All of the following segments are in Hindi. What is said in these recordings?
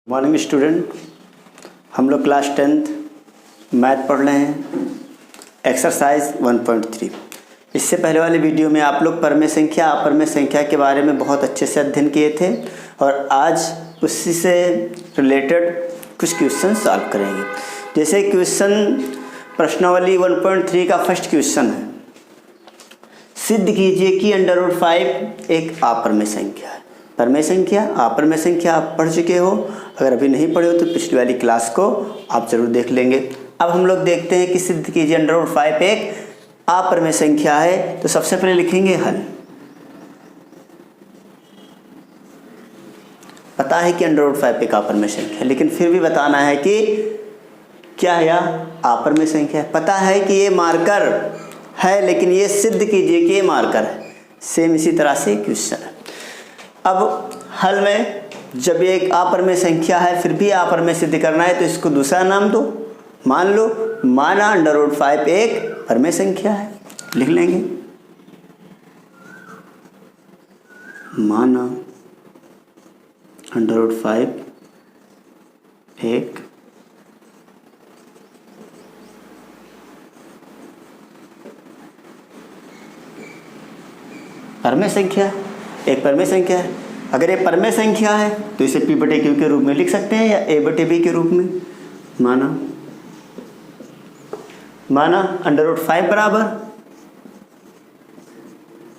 मॉर्निंग स्टूडेंट, हम लोग क्लास 10th मैथ पढ़ रहे हैं, एक्सरसाइज 1.3। इससे पहले वाले वीडियो में आप लोग परमेय संख्या अपरमेय संख्या के बारे में बहुत अच्छे से अध्ययन किए थे और आज उसी से रिलेटेड कुछ क्वेश्चन सॉल्व करेंगे। जैसे क्वेश्चन प्रश्नावली 1.3 का फर्स्ट क्वेश्चन है, सिद्ध कीजिए कि √5 एक अपरमेय संख्या है। परमेय संख्या अपरमेय संख्या आप पढ़ चुके हो, अगर अभी नहीं पढ़े हो तो पिछली वाली क्लास को आप जरूर देख लेंगे। अब हम लोग देखते हैं कि सिद्ध कीजिए √5 एक अपरमेय संख्या है। तो सबसे पहले लिखेंगे हल। पता है कि √5 एक अपरमेय संख्या है, लेकिन फिर भी बताना है कि क्या है यह अपरमेय संख्या है। पता है कि ये मार्कर है, लेकिन ये सिद्ध कीजिए कि ये मार्कर है। सेम इसी तरह से क्वेश्चन है। अब हल में जब ये एक अपरमेय संख्या है फिर भी अपरमेय सिद्ध करना है तो इसको दूसरा नाम दो। मान लो माना √5 एक परमेय संख्या है, लिख लेंगे माना √5 एक परमेय संख्या, एक परमेय संख्या है। अगर ये परमेय संख्या है तो इसे P/Q के रूप में लिख सकते हैं या A/B के रूप में। माना √5 बराबर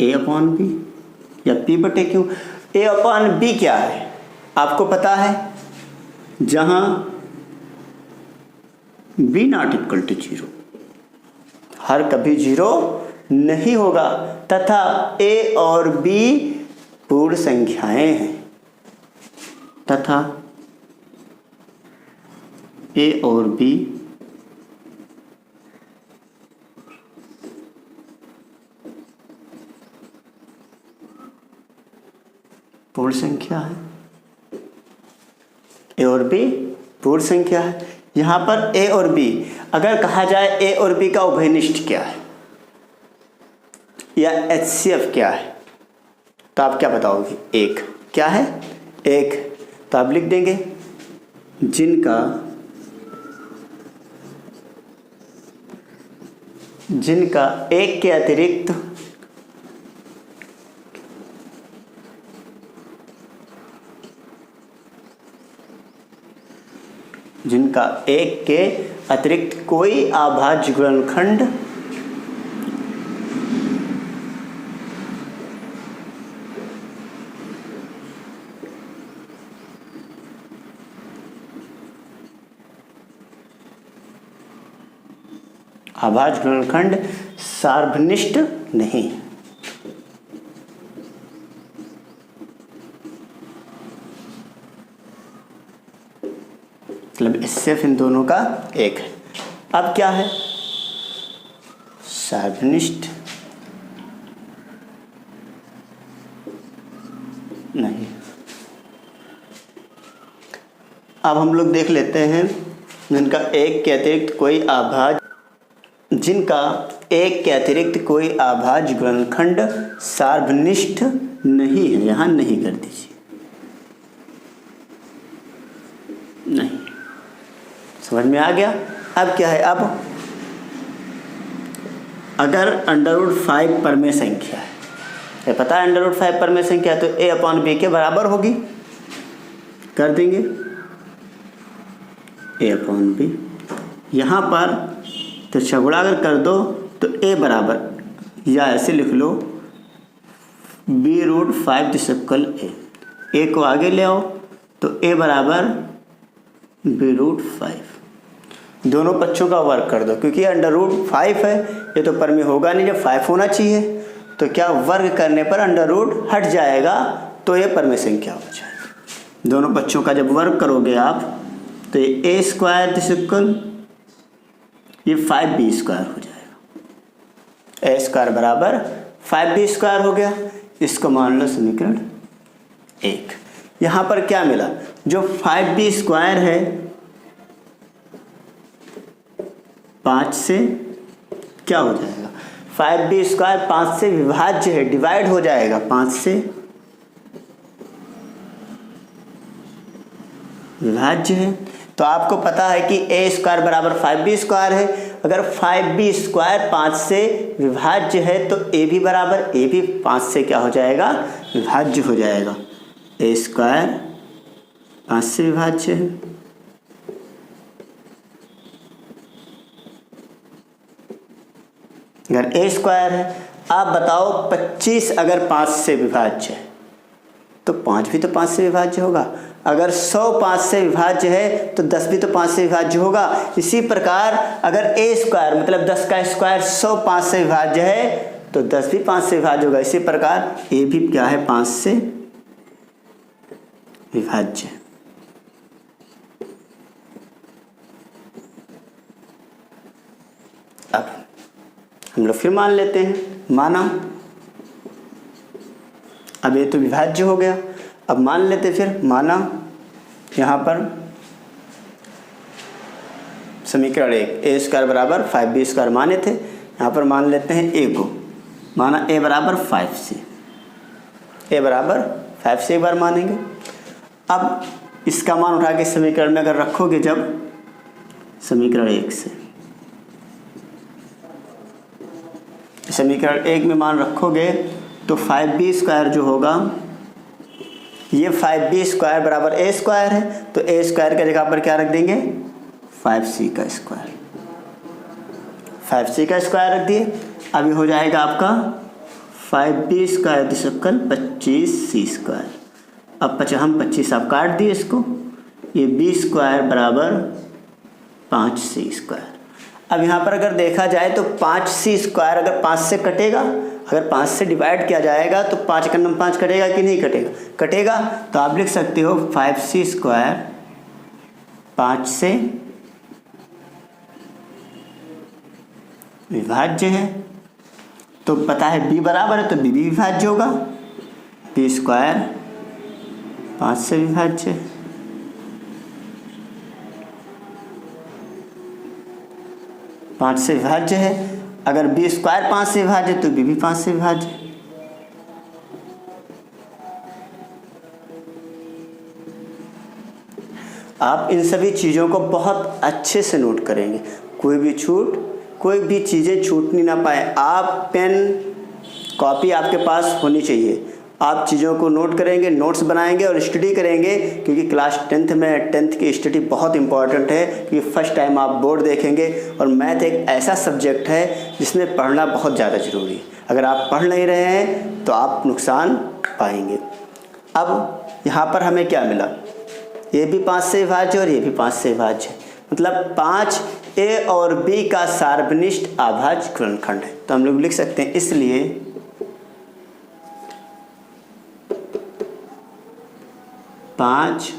A/B या P/Q। A/B क्या है आपको पता है, जहां B ≠ 0, हर कभी 0 नहीं होगा, तथा A और B पूर्ण संख्याएं हैं, तथा A और B पूर्ण संख्या है। A और B पूर्ण संख्या है। यहां पर A और B अगर कहा जाए A और B का उभयनिष्ठ क्या है या HCF क्या है तो आप क्या बताओगे? एक क्या है? एक। तो आप लिख देंगे जिनका एक के अतिरिक्त कोई अभाज्य गुणनखंड सार्वनिष्ठ नहीं। मतलब इससे इन दोनों का एक है। अब क्या है? सार्वनिष्ठ नहीं। अब हम लोग देख लेते हैं जिनका एक के अतिरिक्त कोई अभाज्य गुणनखंड सार्वनिष्ठ नहीं है। यहां नहीं कर दीजिए, नहीं। समझ में आ गया? अब क्या है? अब अगर √5 परमेय संख्या है, ये पता है √5 परमेय संख्या है, तो A/B के बराबर होगी। कर देंगे A/B। यहां पर तो चौगुणा अगर कर दो तो A बराबर, या ऐसे लिख लो B√5 A को आगे ले आओ तो A बराबर B√5। दोनों पक्षों का वर्ग कर दो, क्योंकि √5 है, ये तो परमेय होगा नहीं, जब 5 होना चाहिए। तो क्या वर्ग करने पर √ हट जाएगा तो ये परमेय संख्या हो जाएगी। दोनों पक्षों का जब वर्ग करोगे आप तो ये A² ये 5B² हो जाएगा। A² बराबर 5B² हो गया। इसको मान लो समीकरण 1। यहां पर क्या मिला? जो 5B² है 5 से क्या हो जाएगा? 5B² 5 से विभाज्य है, डिवाइड हो जाएगा, 5 से विभाज्य है। तो आपको पता है कि ए स्क्वायर बराबर 5b स्क्वायर है। अगर 5b स्क्वायर 5 से विभाज्य है तो ए भी बराबर, ए भी 5 से क्या हो जाएगा, विभाज्य हो जाएगा। ए स्क्वायर 5 से विभाज्य है। अगर ए स्क्वायर है, आप बताओ 25 अगर 5 से विभाज्य है तो 5 भी तो 5 से विभाज्य होगा। अगर 100 5 से विभाज्य है तो 10 भी तो 5 से विभाज्य होगा। इसी प्रकार अगर ए स्क्वायर मतलब 10 का स्क्वायर 100 5 से विभाज्य है तो 10 भी 5 से विभाज्य होगा। इसी प्रकार ए भी क्या है, 5 से विभाज्य। अब हम लोग फिर मान लेते हैं, माना, अब ये तो विभाज्य हो गया। अब मान लेते फिर, माना यहाँ पर समीकरण 1 ए स्क्वायर बराबर 5b स्क्वायर माने थे, यहाँ पर मान लेते हैं ए को, माना ए बराबर 5 से, ए बराबर 5 से एक बार मानेंगे। अब इसका मान उठा के समीकरण में अगर रखोगे, जब समीकरण 1 से समीकरण 1 में मान रखोगे तो 5b स्क्वायर जो होगा, ये 5b स्क्वायर बराबर ए स्क्वायर है, तो ए स्क्वायर की जगह पर क्या रख देंगे, 5c का स्क्वायर, 5c का स्क्वायर रख दिए। अब ये हो जाएगा आपका 5b स्क्वायर दिशक्कल 25c स्क्वायर। अब हम 25 आप काट दिए इसको, ये b स्क्वायर बराबर 5c स्क्वायर। अब यहाँ पर अगर देखा जाए तो 5c स्क्वायर अगर 5 से कटेगा, अगर 5 से डिवाइड किया जाएगा तो 5 का नंबर 5 कटेगा कि नहीं कटेगा, कटेगा। तो आप लिख सकते हो 5c स्क्वायर 5 से विभाज्य है। तो पता है b बराबर है तो b भी विभाज्य होगा, b स्क्वायर 5 से विभाज्य है। पाँच से विभाज्य है। अगर b स्क्वायर 5 से विभाज्य तो b भी 5 से विभाज्य है। आप इन सभी चीज़ों को बहुत अच्छे से नोट करेंगे, कोई भी चीज़ें छूटनी ना पाए। आप पेन कॉपी आपके पास होनी चाहिए, आप चीज़ों को नोट करेंगे, नोट्स बनाएंगे और स्टडी करेंगे, क्योंकि क्लास 10th में 10th की स्टडी बहुत इंपॉर्टेंट है, क्योंकि फर्स्ट टाइम आप बोर्ड देखेंगे और मैथ एक ऐसा सब्जेक्ट है जिसमें पढ़ना बहुत ज़्यादा ज़रूरी है। अगर आप पढ़ नहीं रहे हैं तो आप नुकसान पाएंगे। अब यहाँ पर हमें क्या मिला, ये भी 5 से विभाज्य और ये भी 5 से विभाज्य है, मतलब 5 ए और बी का सार्वनिष्ठ अभाज्य गुणनखंड है। तो हम लोग लिख सकते हैं, इसलिए 5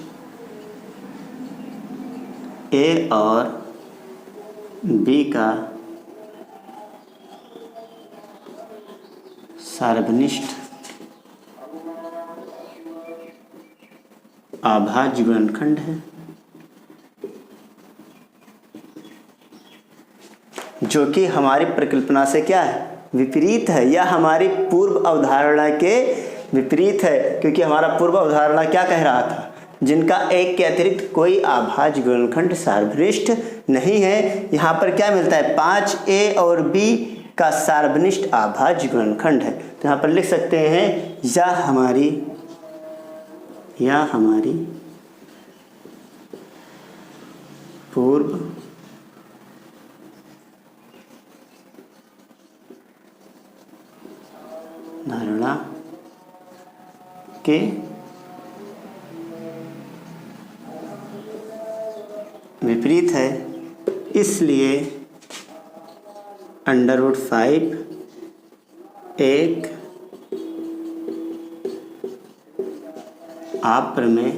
ए और बी का सार्वनिष्ठ अभाज्य गुणनखंड है, जो कि हमारी परिकल्पना से क्या है, विपरीत है, या हमारी पूर्व अवधारणा के विपरीत है। क्योंकि हमारा पूर्व अवधारणा क्या कह रहा था, जिनका एक के अतिरिक्त कोई अभाज्य गुणनखंड सार्वनिष्ठ नहीं है। यहाँ पर क्या मिलता है, 5 ए और बी का सार्वनिष्ठ अभाज्य गुणनखंड है। तो यहाँ पर लिख सकते हैं, या हमारी पूर्व धारणा के विपरीत है, इसलिए √5 एक अप्रमेय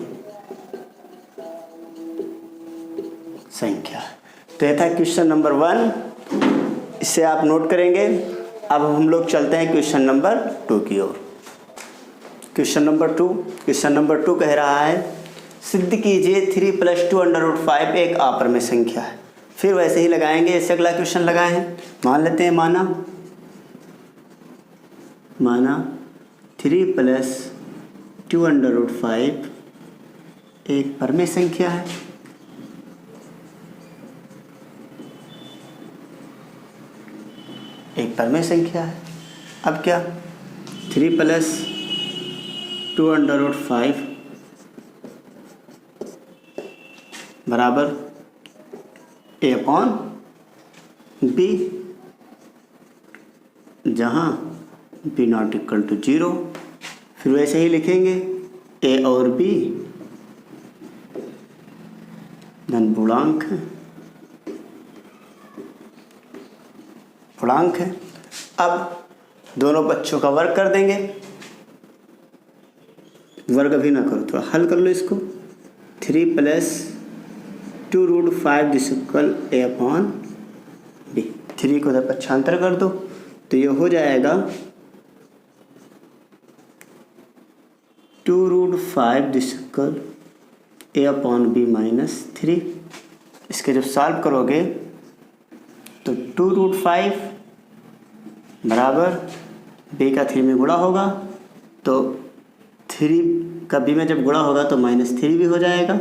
संख्या। तो यह था क्वेश्चन नंबर 1, इसे आप नोट करेंगे। अब हम लोग चलते हैं क्वेश्चन नंबर 2 की ओर। क्वेश्चन नंबर 2 कह रहा है, सिद्ध कीजिए 3 + 2 √5 एक अप्रमेय संख्या है। फिर वैसे ही लगाएंगे, ऐसे अगला क्वेश्चन लगाए हैं। मान लेते हैं, माना 3 + 2 √5 एक परमेय संख्या है, एक परमेय संख्या है। अब क्या, 3 + 2√5 बराबर a/b, जहाँ b ≠ 0। फिर वैसे ही लिखेंगे a और b धन पूर्णांक है, पूर्णांक है। अब दोनों पक्षों का वर्ग कर देंगे, वर्ग अभी ना करो, थोड़ा हल कर लो इसको। 3 + 2√5 a/b, 3 को उधर पक्षांतर कर दो तो ये हो जाएगा 2√5 a/b - 3। इसके जब सॉल्व करोगे तो 2√5 बराबर b का 3 में गुणा होगा, तो 3 का b में जब गुणा होगा तो -3 भी हो जाएगा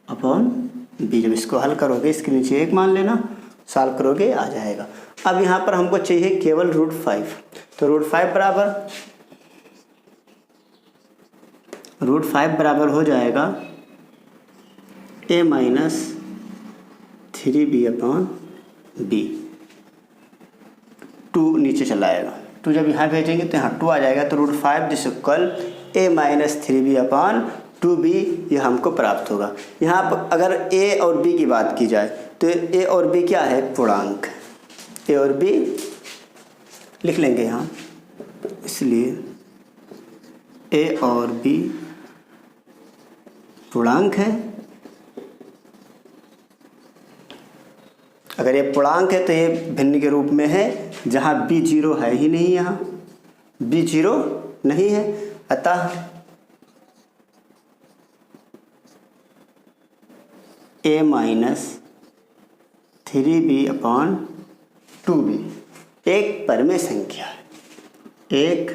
अपॉन b। जब इसको हल करोगे इसके नीचे 1 मान लेना, सॉल्व करोगे आ जाएगा। अब यहाँ पर हमको चाहिए केवल √5, तो √5 बराबर हो जाएगा a - 3b/b। 2 नीचे चला आएगा, 2 जब यहाँ भेजेंगे तो यहाँ 2 आ जाएगा, तो √5 a - 3b/2b ये हमको प्राप्त होगा। यहाँ पर अगर a और b की बात की जाए तो a और b क्या है, पूर्णांक। a और b लिख लेंगे यहाँ, इसलिए a और b पूर्णांक है। अगर ये पूर्णांक है तो ये भिन्न के रूप में है, जहाँ b 0 है ही नहीं, यहाँ b 0 नहीं है, अतः a - 3b/2b एक परमेय संख्या है, एक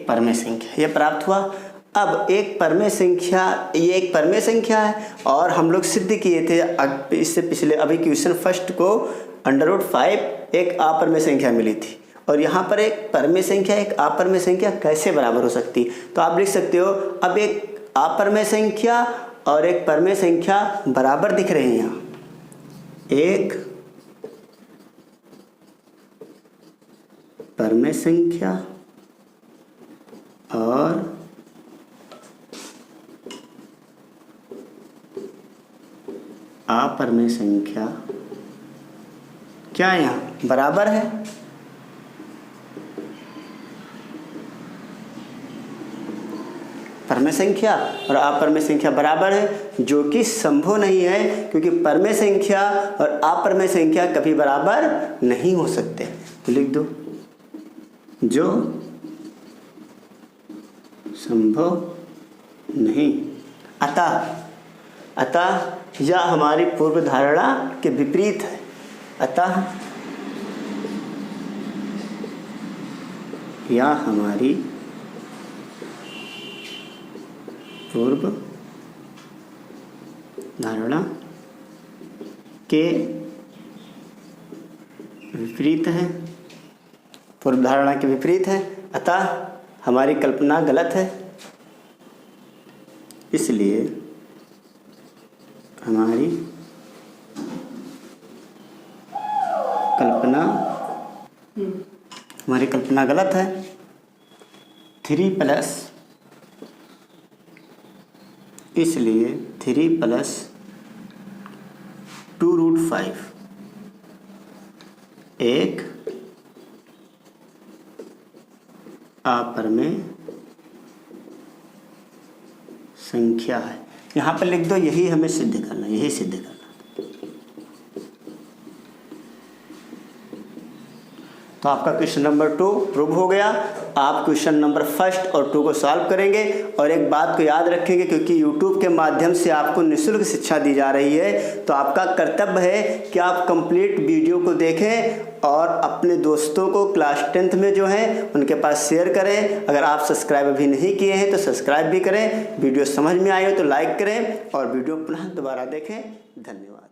परमेय संख्या ये प्राप्त हुआ। अब एक परमेय संख्या, ये एक परमेय संख्या है और हम लोग सिद्ध किए थे इससे पिछले अभी क्वेश्चन फर्स्ट को √5 एक अपरमेय संख्या मिली थी, और यहाँ पर एक परमेय संख्या एक अपरमेय संख्या कैसे बराबर हो सकती। तो आप लिख सकते हो, अब एक अपरमेय संख्या और एक परमेय संख्या बराबर दिख रहे हैं यहाँ, एक परमेय संख्या और अपरमेय संख्या क्या यहाँ बराबर है। परमेय संख्या और अपरमेय संख्या बराबर है, जो कि संभव नहीं है, क्योंकि परमेय संख्या और अपरमेय संख्या कभी बराबर नहीं हो सकते। तो लिख दो, जो संभव नहीं। अतः यह हमारी पूर्व धारणा के विपरीत है। अतः यह हमारी पूर्व धारणा के विपरीत है, पूर्व धारणा के विपरीत है। अतः हमारी कल्पना गलत है, इसलिए हमारी कल्पना गलत है। 3 प्लस, इसलिए 3 + 2√5 एक अपरमेय संख्या है। यहाँ पर लिख दो, यही हमें सिद्ध करना, यही सिद्ध करना। तो आपका क्वेश्चन नंबर 2 प्रूव हो गया। आप क्वेश्चन नंबर 1 और 2 को सॉल्व करेंगे। और एक बात को याद रखेंगे, क्योंकि यूट्यूब के माध्यम से आपको निःशुल्क शिक्षा दी जा रही है, तो आपका कर्तव्य है कि आप कंप्लीट वीडियो को देखें और अपने दोस्तों को क्लास 10th में जो हैं उनके पास शेयर करें। अगर आप सब्सक्राइब अभी नहीं किए हैं तो सब्सक्राइब भी करें। वीडियो समझ में आई हो तो लाइक करें और वीडियो पुनः दोबारा देखें। धन्यवाद।